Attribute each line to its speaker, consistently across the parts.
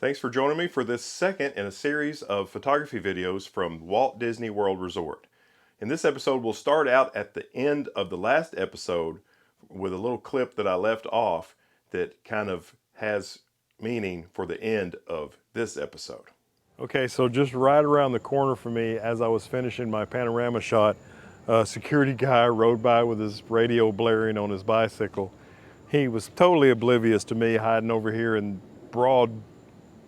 Speaker 1: Thanks for joining me for this second in a series of photography videos from Walt Disney World Resort. In this episode, we'll start out at the end of the last episode with a little clip that I left off that kind of has meaning for the end of this episode. Okay, so just right around the corner from me, as I was finishing my panorama shot, a security guy rode by with his radio blaring on his bicycle. He was totally oblivious to me hiding over here in broad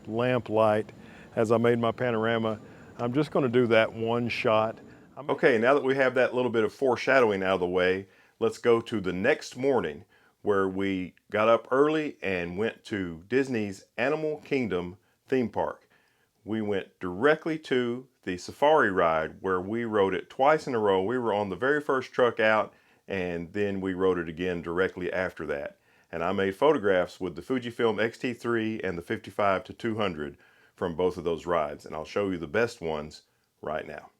Speaker 1: lamp light as I made my panorama. I'm just going to do that one shot. Okay, now that we have that little bit of foreshadowing out of the way, let's go to the next morning where we got up early and went to Disney's Animal Kingdom theme park. We went directly to the safari ride where we rode it twice in a row. We were on the very first truck out, and then we rode it again directly after that. And I made photographs with the Fujifilm X-T3 and the 55-200 from both of those rides, and I'll show you the best ones right now.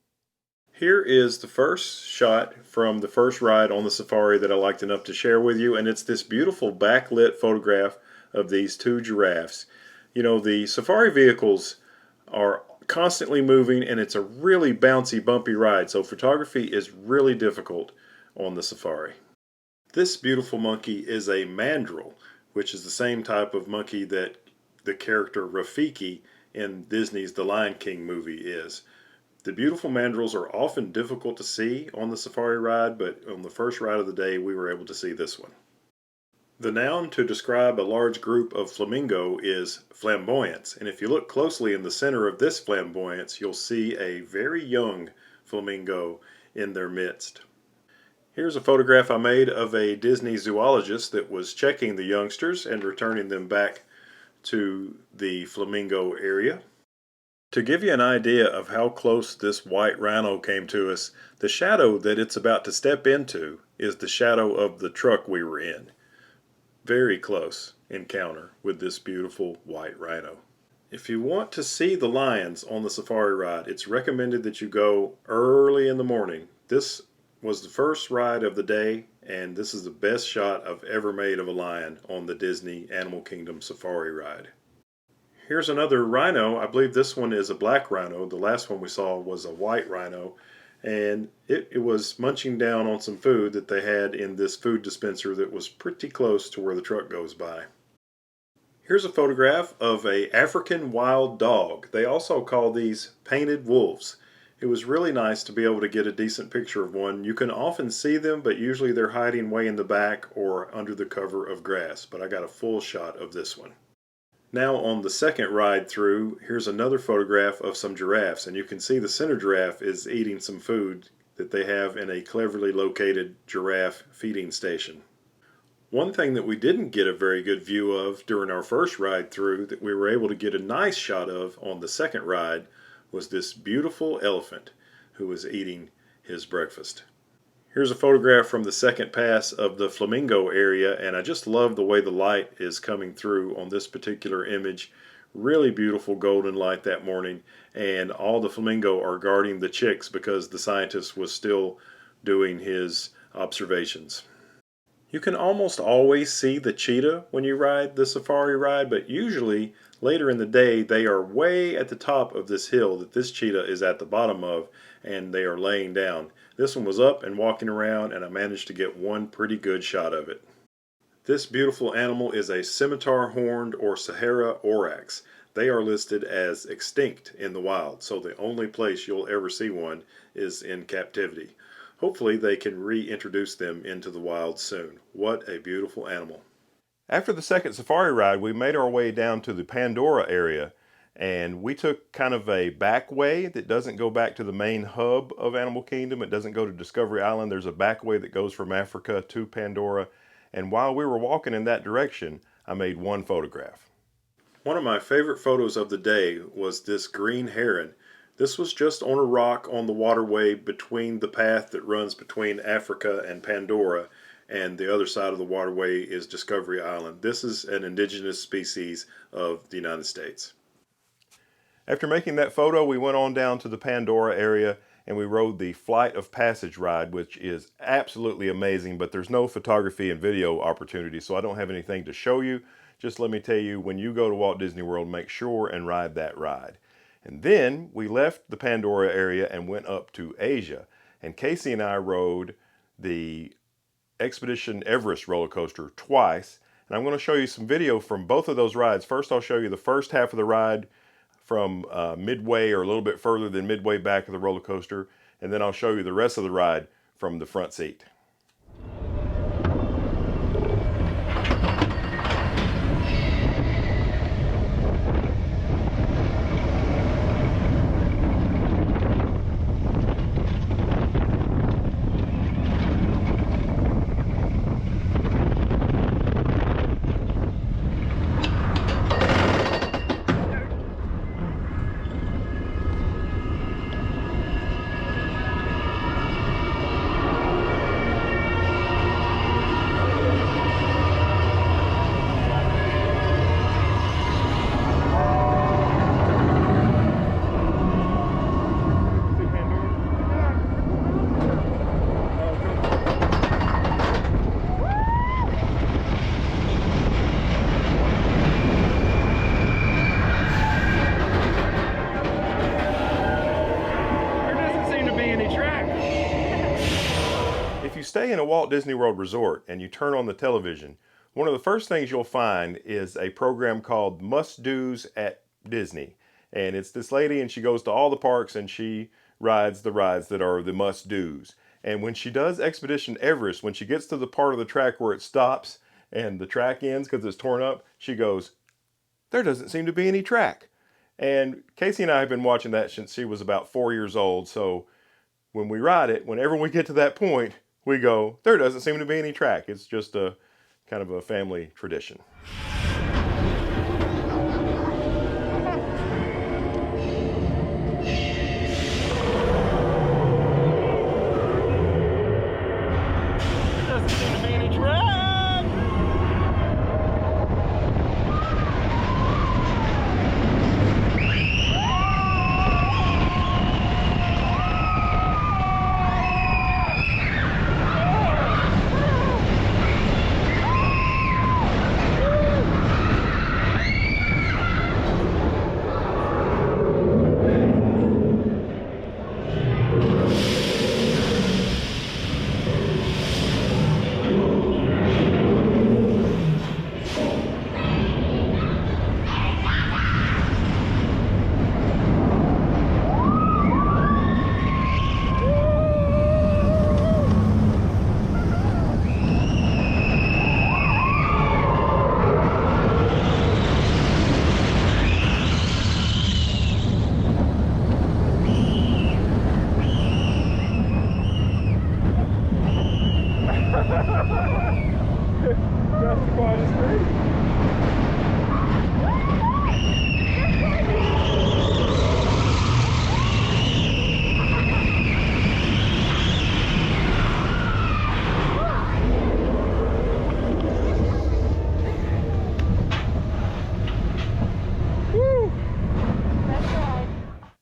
Speaker 1: Here is the first shot from the first ride on the safari that I liked enough to share with you, and it's this beautiful backlit photograph of these two giraffes. You know, the safari vehicles are constantly moving, and it's a really bouncy, bumpy ride, so photography is really difficult on the safari. This beautiful monkey is a mandrill, which is the same type of monkey that the character Rafiki in Disney's The Lion King movie is. The beautiful mandrills are often difficult to see on the safari ride, but on the first ride of the day we were able to see this one. The noun to describe a large group of flamingo is flamboyance, and if you look closely in the center of this flamboyance, you'll see a very young flamingo in their midst. Here's a photograph I made of a Disney zoologist that was checking the youngsters and returning them back to the flamingo area. To give you an idea of how close this white rhino came to us, the shadow that it's about to step into is the shadow of the truck we were in. Very close encounter with this beautiful white rhino. If you want to see the lions on the safari ride, it's recommended that you go early in the morning. This was the first ride of the day, and this is the best shot I've ever made of a lion on the Disney Animal Kingdom safari ride. Here's another rhino. I believe this one is a black rhino. The last one we saw was a white rhino, and it was munching down on some food that they had in this food dispenser that was pretty close to where the truck goes by. Here's a photograph of an African wild dog. They also call these painted wolves. It was really nice to be able to get a decent picture of one. You can often see them, but usually they're hiding way in the back or under the cover of grass. But I got a full shot of this one. Now on the second ride through, here's another photograph of some giraffes. And you can see the center giraffe is eating some food that they have in a cleverly located giraffe feeding station. One thing that we didn't get a very good view of during our first ride through that we were able to get a nice shot of on the second ride was this beautiful elephant who was eating his breakfast. Here's a photograph from the second pass of the flamingo area, and I just love the way the light is coming through on this particular image. Really beautiful golden light that morning, and all the flamingo are guarding the chicks because the scientist was still doing his observations. You can almost always see the cheetah when you ride the safari ride, but usually later in the day they are way at the top of this hill that this cheetah is at the bottom of, and they are laying down. This one was up and walking around, and I managed to get one pretty good shot of it. This beautiful animal is a scimitar horned or Sahara oryx. They are listed as extinct in the wild, so the only place you'll ever see one is in captivity. Hopefully they can reintroduce them into the wild soon. What a beautiful animal. After the second safari ride, we made our way down to the Pandora area, and we took kind of a back way that doesn't go back to the main hub of Animal Kingdom. It doesn't go to Discovery Island. There's a back way that goes from Africa to Pandora, and while we were walking in that direction, I made one photograph. One of my favorite photos of the day was this green heron. This was just on a rock on the waterway between the path that runs between Africa and Pandora, and the other side of the waterway is Discovery Island. This is an indigenous species of the United States. After making that photo, we went on down to the Pandora area, and we rode the Flight of Passage ride, which is absolutely amazing, but there's no photography and video opportunity, so I don't have anything to show you. Just let me tell you, when you go to Walt Disney World, make sure and ride that ride. And then we left the Pandora area and went up to Asia. And Casey and I rode the Expedition Everest roller coaster twice. And I'm going to show you some video from both of those rides. First, I'll show you the first half of the ride from midway or a little bit further than midway back of the roller coaster. And then I'll show you the rest of the ride from the front seat. If you stay in a Walt Disney World resort and you turn on the television, one of the first things you'll find is a program called Must Do's at Disney. And it's this lady, and she goes to all the parks and she rides the rides that are the must do's. And when she does Expedition Everest, when she gets to the part of the track where it stops and the track ends because it's torn up, she goes, "There doesn't seem to be any track." And Casey and I have been watching that since she was about 4 years old. So when we ride it, whenever we get to that point, we go, "There doesn't seem to be any track." It's just a kind of a family tradition.
Speaker 2: Doesn't seem to be any track.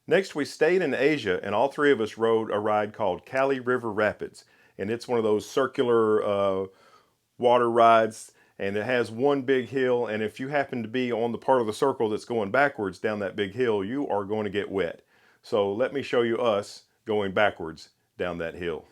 Speaker 1: Next, we stayed in Asia, and all three of us rode a ride called Kali River Rapids. And it's one of those circular water rides, and it has one big hill, and if you happen to be on the part of the circle that's going backwards down that big hill, you are going to get wet. So let me show you us going backwards down that hill.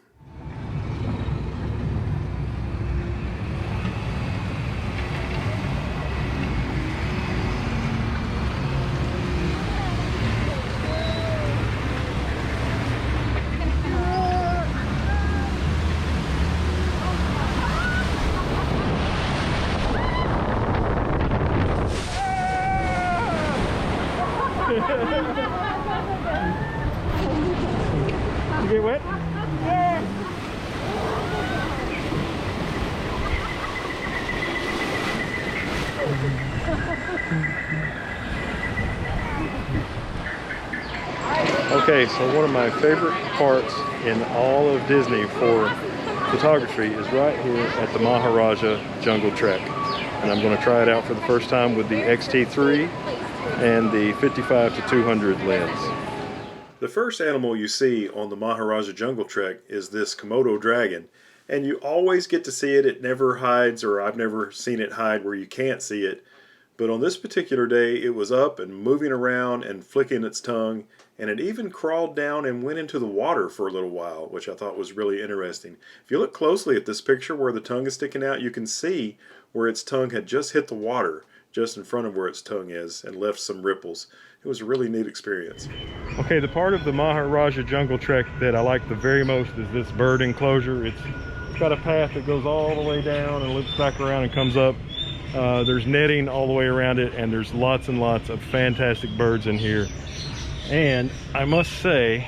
Speaker 2: You get wet? Yeah.
Speaker 1: Okay, so one of my favorite parts in all of Disney for photography is right here at the Maharaja Jungle Trek. And I'm going to try it out for the first time with the X-T3 and the 55 to 200 lens. The first animal you see on the Maharaja Jungle Trek is this Komodo dragon, and you always get to see it. It never hides, or I've never seen it hide where you can't see it. But on this particular day, it was up and moving around and flicking its tongue, and it even crawled down and went into the water for a little while, which I thought was really interesting. If you look closely at this picture where the tongue is sticking out, you can see where its tongue had just hit the water, just in front of where its tongue is, and left some ripples. It was a really neat experience. Okay, the part of the Maharaja Jungle Trek that I like the very most is this bird enclosure. It's got a path that goes all the way down and loops back around and comes up. There's netting all the way around it, and there's lots and lots of fantastic birds in here. And I must say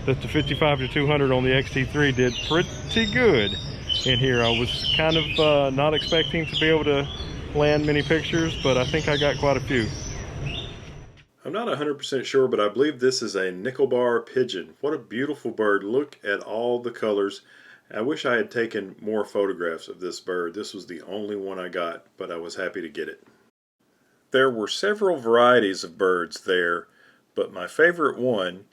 Speaker 1: that the 55-200 on the X-T3 did pretty good in here. I was kind of not expecting to be able to land many pictures, but I think I got quite a few. I'm not 100% sure, but I believe this is a nickel-bar pigeon. What a beautiful bird. Look at all the colors. I wish I had taken more photographs of this bird. This was the only one I got, but I was happy to get it. There were several varieties of birds there, but my favorite one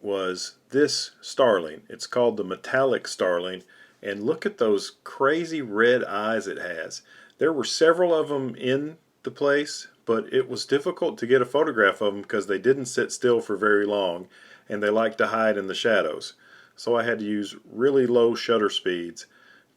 Speaker 1: was this starling. It's called the metallic starling, and look at those crazy red eyes it has. There were several of them in the place, but it was difficult to get a photograph of them because they didn't sit still for very long, and they like to hide in the shadows. So I had to use really low shutter speeds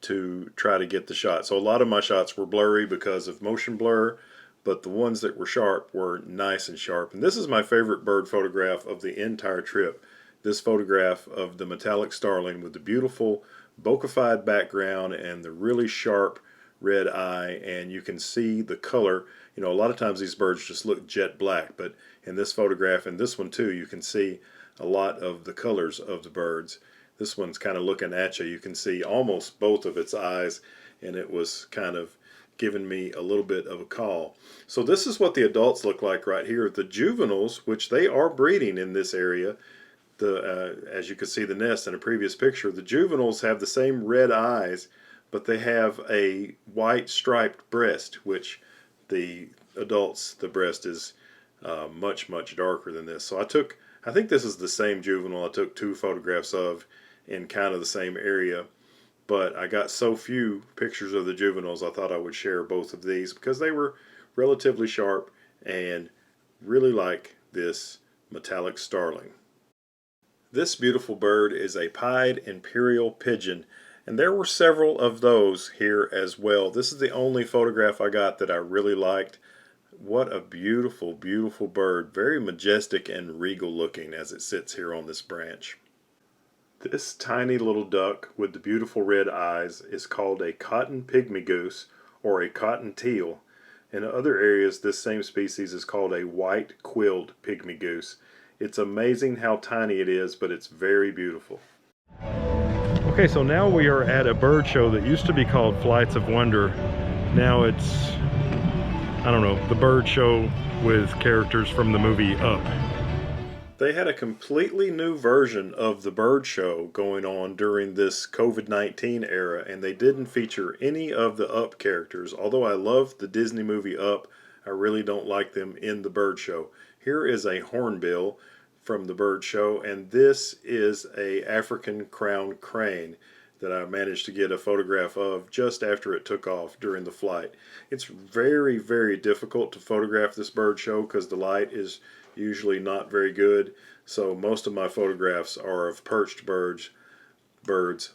Speaker 1: to try to get the shot. So a lot of my shots were blurry because of motion blur, but the ones that were sharp were nice and sharp. And this is my favorite bird photograph of the entire trip. This photograph of the metallic starling with the beautiful bokeh-fied background and the really sharp red eye, and you can see the color. You know, a lot of times these birds just look jet black, but in this photograph, and this one too, you can see a lot of the colors of the birds. This one's kind of looking at you. You can see almost both of its eyes, and it was kind of giving me a little bit of a call. So this is what the adults look like right here. The juveniles, which they are breeding in this area, as you can see the nest in a previous picture, the juveniles have the same red eyes, but they have a white striped breast, which the adults, the breast is much, much darker than this. So I think this is the same juvenile I took 2 photographs of in kind of the same area, but I got so few pictures of the juveniles I thought I would share both of these because they were relatively sharp and really like this metallic starling. This beautiful bird is a pied imperial pigeon, and there were several of those here as well. This is the only photograph I got that I really liked. What a beautiful, beautiful bird. Very majestic and regal looking as it sits here on this branch. This tiny little duck with the beautiful red eyes is called a cotton pygmy goose or a cotton teal. In other areas, this same species is called a white quilled pygmy goose. It's amazing how tiny it is, but it's very beautiful. Okay, so now we are at a bird show that used to be called Flights of Wonder. Now it's, I don't know, the bird show with characters from the movie Up. They had a completely new version of the bird show going on during this COVID-19 era, and they didn't feature any of the Up characters. Although I love the Disney movie Up, I really don't like them in the bird show. Here is a hornbill from the bird show, and this is a African crown crane that I managed to get a photograph of just after it took off during the flight. It's very, very difficult to photograph this bird show because the light is usually not very good, so most of my photographs are of perched birds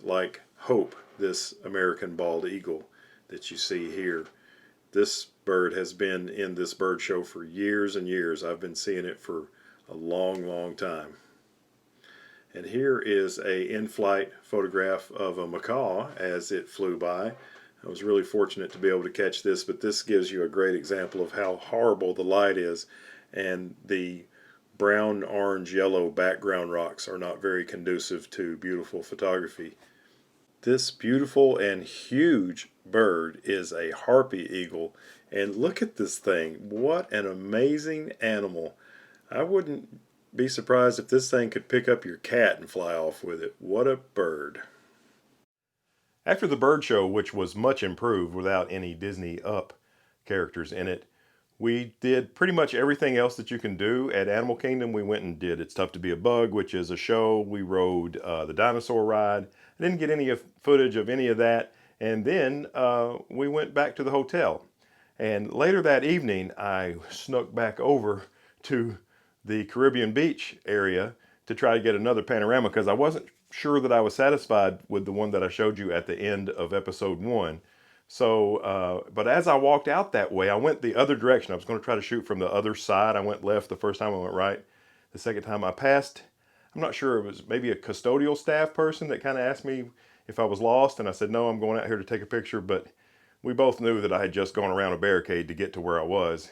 Speaker 1: like Hope, this American bald eagle that you see here. This bird has been in this bird show for years and years. I've been seeing it for a long, long time. And here is a in-flight photograph of a macaw as it flew by. I was really fortunate to be able to catch this, but this gives you a great example of how horrible the light is, and the brown, orange, yellow background rocks are not very conducive to beautiful photography. This beautiful and huge bird is a harpy eagle, and look at this thing. What an amazing animal. I wouldn't be surprised if this thing could pick up your cat and fly off with it. What a bird. After the bird show, which was much improved without any Disney Up characters in it, We did pretty much everything else that you can do at Animal Kingdom. We went and did It's Tough to Be a Bug, which is a show. We rode the dinosaur ride. I didn't get any footage of any of that. And then we went back to the hotel. And later that evening, I snuck back over to the Caribbean beach area to try to get another panorama because I wasn't sure that I was satisfied with the one that I showed you at the end of episode 1. So, but as I walked out that way, I went the other direction. I was going to try to shoot from the other side. I went left the first time, I went right. The second time I passed, I'm not sure, it was maybe a custodial staff person that kind of asked me if I was lost. And I said, no, I'm going out here to take a picture. But we both knew that I had just gone around a barricade to get to where I was.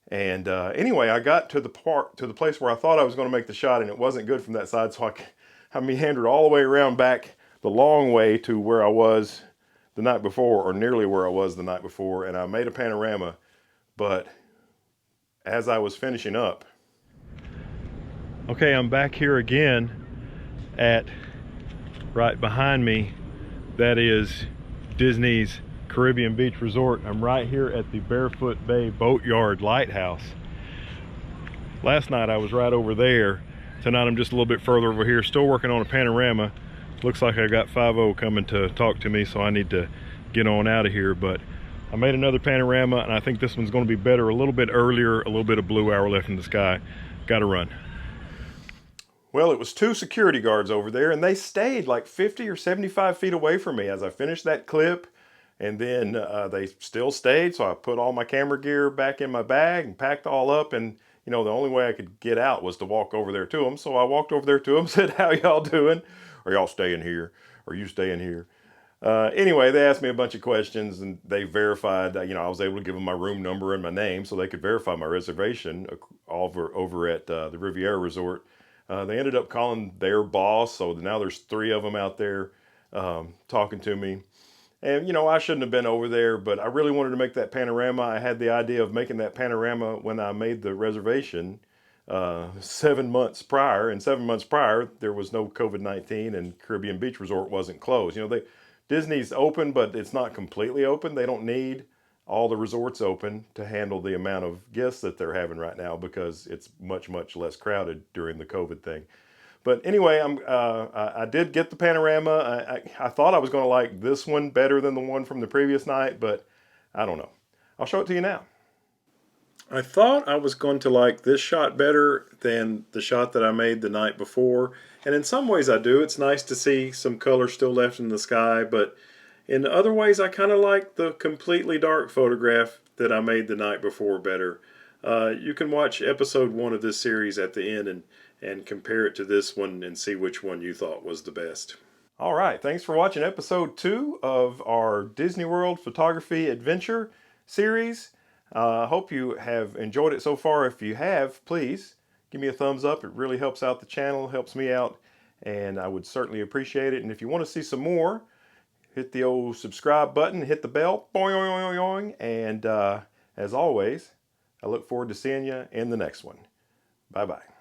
Speaker 1: And anyway, I got to the place where I thought I was going to make the shot, and it wasn't good from that side. So I meandered all the way around back the long way to where I was the night before, or nearly where I was the night before, and I made a panorama. But as I was finishing up, okay, I'm back here again at, right behind me, that is Disney's Caribbean Beach Resort. I'm right here at the Barefoot Bay Boatyard Lighthouse. Last night I was right over there. Tonight I'm just a little bit further over here, still working on a panorama. Looks like I got 5-0 coming to talk to me, so I need to get on out of here. But I made another panorama, and I think this one's going to be better a little bit earlier, a little bit of blue hour left in the sky. Got to run. Well, it was 2 security guards over there, and they stayed like 50 or 75 feet away from me as I finished that clip. And then they still stayed, so I put all my camera gear back in my bag and packed all up. And you know, the only way I could get out was to walk over there to them. So I walked over there to them, said, how y'all doing? Are y'all staying here? Are you staying here? Anyway, they asked me a bunch of questions, and they verified, you know, I was able to give them my room number and my name so they could verify my reservation over at the Riviera Resort. They ended up calling their boss, so now there's 3 of them out there talking to me. And, you know, I shouldn't have been over there, but I really wanted to make that panorama. I had the idea of making that panorama when I made the reservation 7 months prior. And 7 months prior, there was no COVID-19 and Caribbean Beach Resort wasn't closed. You know, Disney's open, but it's not completely open. They don't need all the resorts open to handle the amount of guests that they're having right now because it's much, much less crowded during the COVID thing. But anyway, I did get the panorama. I thought I was going to like this one better than the one from the previous night, but I don't know. I'll show it to you now. I thought I was going to like this shot better than the shot that I made the night before. And in some ways I do. It's nice to see some color still left in the sky, but in other ways I kind of like the completely dark photograph that I made the night before better. You can watch episode 1 of this series at the end and compare it to this one and see which one you thought was the best. All right, thanks for watching episode 2 of our Disney World Photography Adventure series. I hope you have enjoyed it so far. If you have, please give me a thumbs up. It really helps out the channel, helps me out, and I would certainly appreciate it. And if you want to see some more, hit the old subscribe button, hit the bell, boing, boing, boing, and as always, I look forward to seeing you in the next one. Bye-bye.